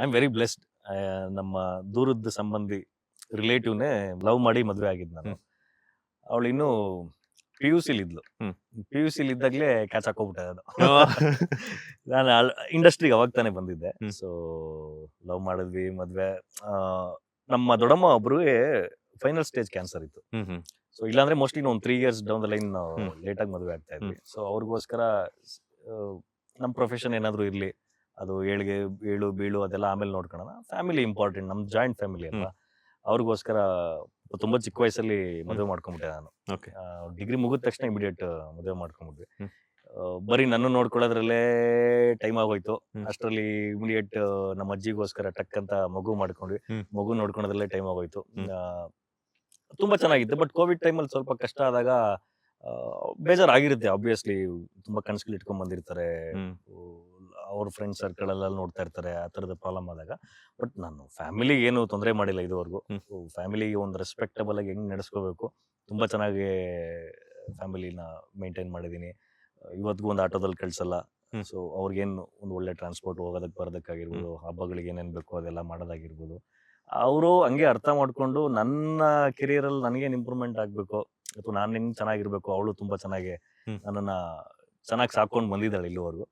I am very blessed. ನಮ್ಮ ದೂರದ ಸಂಬಂಧಿ ರಿಲೇಟಿವ್ನೇ ಲವ್ ಮಾಡಿ ಮದುವೆ ಆಗಿದ್ದು ನಾನು. ಅವಳು ಇನ್ನೂ ಪಿ ಯು ಸಿಲಿ ಇದ್ಲು. ಪಿ ಯು ಸಿಲಿ ಇದ್ದಾಗಲೇ ಕ್ಯಾಚ್ ಹಾಕೋಬಿಟ್ಟೆ ನಾನು. ನಾನು ಇಂಡಸ್ಟ್ರಿಗೆ ಅವಾಗ ತಾನೇ ಬಂದಿದ್ದೆ. ಸೊ ಲವ್ ಮಾಡಿದ್ವಿ, ಮದುವೆ. ನಮ್ಮ ದೊಡ್ಡಮ್ಮ ಒಬ್ರಿಗೆ ಫೈನಲ್ ಸ್ಟೇಜ್ ಕ್ಯಾನ್ಸರ್ ಇತ್ತು. ಸೊ ಇಲ್ಲಾಂದ್ರೆ ಮೋಸ್ಟ್ಲಿ ನಾವು 3 years ಡೌನ್ ದ ಲೈನ್ ಲೇಟಾಗಿ ಮದುವೆ ಆಗ್ತಾ ಇದ್ವಿ. ಸೊ ಅವ್ರಿಗೋಸ್ಕರ ನಮ್ಮ ಪ್ರೊಫೆಷನ್ ಏನಾದರೂ ಇರಲಿ, ಅದು ಏಳು ಬೀಳು ಅದೆಲ್ಲ ಆಮೇಲೆ ನೋಡ್ಕೊಳ್ಳೋಣ, ಫ್ಯಾಮಿಲಿ ಇಂಪಾರ್ಟೆಂಟ್, ನಮ್ಮ ಜಾಯಿಂಟ್ ಫ್ಯಾಮಿಲಿ ಅಲ್ವಾ. ಅವ್ರಿಗೋಸ್ಕರ ತುಂಬ ಚಿಕ್ಕ ವಯಸ್ಸಲ್ಲಿ ಮದುವೆ ಮಾಡ್ಕೊಂಬಿಟ್ಟೆ ನಾನು. ಡಿಗ್ರಿ ಮುಗಿದ ತಕ್ಷಣ ಇಮಿಡಿಯೇಟ್ ಮದುವೆ ಮಾಡ್ಕೊಂಬಿಟ್ವಿ. ಬರೀ ನನ್ನ ನೋಡ್ಕೊಳ್ಳೋದ್ರಲ್ಲೇ ಟೈಮ್ ಆಗೋಯ್ತು. ಅಷ್ಟರಲ್ಲಿ ಇಮಿಡಿಯೇಟ್ ನಮ್ಮ ಅಜ್ಜಿಗೋಸ್ಕರ ಟಕ್ ಅಂತ ಮಗು ಮಾಡ್ಕೊಂಡ್ವಿ. ಮಗು ನೋಡ್ಕೊಳ್ಳೋದ್ರಲ್ಲೇ ಟೈಮ್ ಆಗೋಯ್ತು. ತುಂಬಾ ಚೆನ್ನಾಗಿತ್ತು. ಬಟ್ ಕೋವಿಡ್ ಟೈಮಲ್ಲಿ ಸ್ವಲ್ಪ ಕಷ್ಟ ಆದಾಗ ಬೇಜಾರಾಗಿರುತ್ತೆ. ಆಬ್ವಿಯಸ್ಲಿ ತುಂಬಾ ಕನಸುಗಳು ಇಟ್ಕೊಂಡ್ ಬಂದಿರ್ತಾರೆ, ಅವ್ರ ಫ್ರೆಂಡ್ ಸರ್ಕಲ್ ಎಲ್ಲ ನೋಡ್ತಾ ಇರ್ತಾರೆ, ಆ ಥರದ ಪ್ರಾಬ್ಲಮ್ ಆದಾಗ. ಬಟ್ ನಾನು ಫ್ಯಾಮಿಲಿಗೆ ಏನು ತೊಂದರೆ ಮಾಡಿಲ್ಲ ಇದುವರೆಗೂ. ಫ್ಯಾಮಿಲಿಗೆ ಒಂದು ರೆಸ್ಪೆಕ್ಟಬಲ್ ಆಗಿ ಹೆಂಗ್ ನಡೆಸ್ಕೋಬೇಕು, ತುಂಬಾ ಚೆನ್ನಾಗಿ ಫ್ಯಾಮಿಲಿನ ಮೇಂಟೈನ್ ಮಾಡಿದ್ದೀನಿ. ಇವತ್ತಿಗೂ ಒಂದು ಆಟೋದಲ್ಲಿ ಕಳ್ಸಲ್ಲ. ಸೊ ಅವ್ರಿಗೇನು ಒಂದು ಒಳ್ಳೆ ಟ್ರಾನ್ಸ್ಪೋರ್ಟ್ ಹೋಗೋದಕ್ಕೆ ಬರೋದಕ್ಕಾಗಿರ್ಬೋದು, ಹಬ್ಬಗಳಿಗೆ ಏನೇನು ಬೇಕೋ ಅದೆಲ್ಲ ಮಾಡೋದಾಗಿರ್ಬೋದು, ಅವರು ಹಂಗೆ ಅರ್ಥ ಮಾಡ್ಕೊಂಡು ನನ್ನ ಕೆರಿಯರಲ್ಲಿ ನನಗೇನು ಇಂಪ್ರೂವ್ಮೆಂಟ್ ಆಗಬೇಕು ಅಥವಾ ನಾನು ಹೆಂಗೆ ಚೆನ್ನಾಗಿರ್ಬೇಕು, ಅವಳು ತುಂಬಾ ಚೆನ್ನಾಗಿ ನನ್ನನ್ನು ಚೆನ್ನಾಗಿ ಸಾಕೊಂಡು ಬಂದಿದ್ದಾಳೆ ಇಲ್ಲಿವರೆಗೂ.